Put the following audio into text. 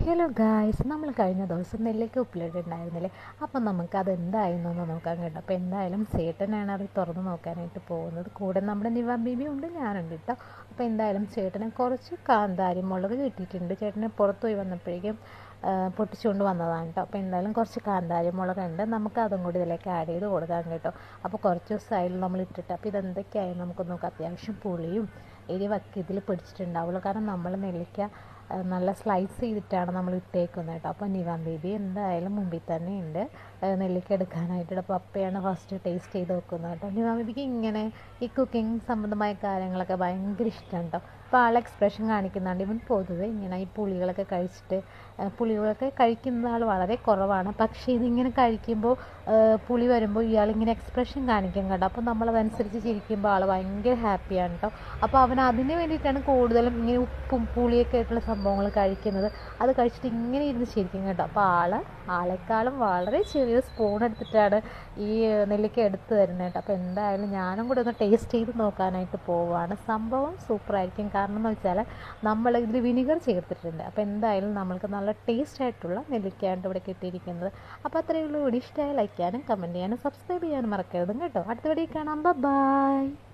Hello guys, നമ്മൾ കഴിഞ്ഞ ദിവസം നെല്ലിക്ക ഉപ്പിലിട്ടുണ്ടായിരുന്നില്ലേ? അപ്പം നമുക്കത് എന്തായിരുന്നു നോക്കാൻ കേട്ടോ. അപ്പോൾ എന്തായാലും ചേട്ടനാണ് അത് തുറന്ന് നോക്കാനായിട്ട് പോകുന്നത്. കൂടെ നമ്മുടെ നിവാ ബേബി ഉണ്ട്, ഞാനുണ്ട് കേട്ടോ. അപ്പോൾ എന്തായാലും ചേട്ടന് കുറച്ച് കാന്താരി മുളക് കിട്ടിയിട്ടുണ്ട്. ചേട്ടന് പുറത്ത് പോയി വന്നപ്പോഴേക്കും പൊട്ടിച്ചുകൊണ്ട് വന്നതാണ് കേട്ടോ. അപ്പോൾ എന്തായാലും കുറച്ച് കാന്താരി മുളകുണ്ട്, നമുക്ക് അതും കൂടി ഇതിലേക്ക് ആഡ് ചെയ്ത് കൊടുക്കാം കേട്ടോ. അപ്പോൾ കുറച്ച് ദിവസമായാലും നമ്മൾ ഇട്ടിട്ട്, അപ്പോൾ ഇതെന്തൊക്കെയായാലും നമുക്ക് നോക്കാം. അത്യാവശ്യം പുളിയും എരിവൊക്കെ ഇതിൽ പിടിച്ചിട്ടുണ്ടാവുള്ളൂ, കാരണം നമ്മൾ നെല്ലിക്ക നല്ല സ്ലൈസ് ചെയ്തിട്ടാണ് നമ്മൾ ഇട്ടേക്കുന്നത് കേട്ടോ. അപ്പോൾ നിവാൻ ബേബി എന്തായാലും മുമ്പിൽ തന്നെ ഉണ്ട് നെല്ലിക്ക എടുക്കാനായിട്ട്. അപ്പോൾ അപ്പയാണ് ഫസ്റ്റ് ടേസ്റ്റ് ചെയ്ത് നോക്കുന്നത് കേട്ടോ. നിവാൻ ബേബിക്ക് ഇങ്ങനെ ഈ കുക്കിംഗ് സംബന്ധമായ കാര്യങ്ങളൊക്കെ ഭയങ്കര ഇഷ്ടമാണ് കേട്ടോ. അപ്പോൾ ആൾ എക്സ്പ്രഷൻ കാണിക്കുന്നുണ്ട്. ഇവൻ പൊതുവെ ഇങ്ങനെ ഈ പുളികളൊക്കെ കഴിച്ചിട്ട്, പുളികളൊക്കെ കഴിക്കുന്ന ആൾ വളരെ കുറവാണ്. പക്ഷേ ഇതിങ്ങനെ കഴിക്കുമ്പോൾ പുളി വരുമ്പോൾ ഇയാളിങ്ങനെ എക്സ്പ്രഷൻ കാണിക്കും കേട്ടോ. അപ്പോൾ നമ്മളതനുസരിച്ച് ചിരിക്കുമ്പോൾ ആൾ ഭയങ്കര ഹാപ്പിയാണ് കേട്ടോ. അപ്പോൾ അവൻ അതിന് വേണ്ടിയിട്ടാണ് കൂടുതലും ഇങ്ങനെ ഉപ്പും പുളിയൊക്കെ ആയിട്ടുള്ള സംഭവങ്ങൾ കഴിക്കുന്നത്. അത് കഴിച്ചിട്ട് ഇങ്ങനെ ഇരുന്ന് ചിരിക്കും കേട്ടോ. അപ്പോൾ ആളെക്കാളും വളരെ ചെറിയ സ്പൂൺ എടുത്തിട്ടാണ് ഈ നെല്ലിക്ക എടുത്ത് തരുന്നത് കേട്ടോ. അപ്പോൾ എന്തായാലും ഞാനും കൂടെ ഒന്ന് ടേസ്റ്റ് ചെയ്ത് നോക്കാനായിട്ട് പോവുകയാണ്. സംഭവം സൂപ്പറായിരിക്കും. കാരണം എന്ന് വെച്ചാൽ നമ്മൾ ഇതിൽ വിനിഗർ ചേർത്തിട്ടുണ്ട്. അപ്പോൾ എന്തായാലും നമ്മൾക്ക് നല്ല ടേസ്റ്റ് ആയിട്ടുള്ള നെല്ലിക്കയാണ് ഇവിടെ കിട്ടിയിരിക്കുന്നത്. അപ്പോൾ അത്രയേ ഉള്ളൂ. ഇവിടെ ഇഷ്ടമായി ലൈക്ക് ചെയ്യാനും കമൻറ്റ് ചെയ്യാനും സബ്സ്ക്രൈബ് ചെയ്യാനും മറക്കരുതും കേട്ടോ. അടുത്ത വീഡിയോ കാണാം. ബൈ.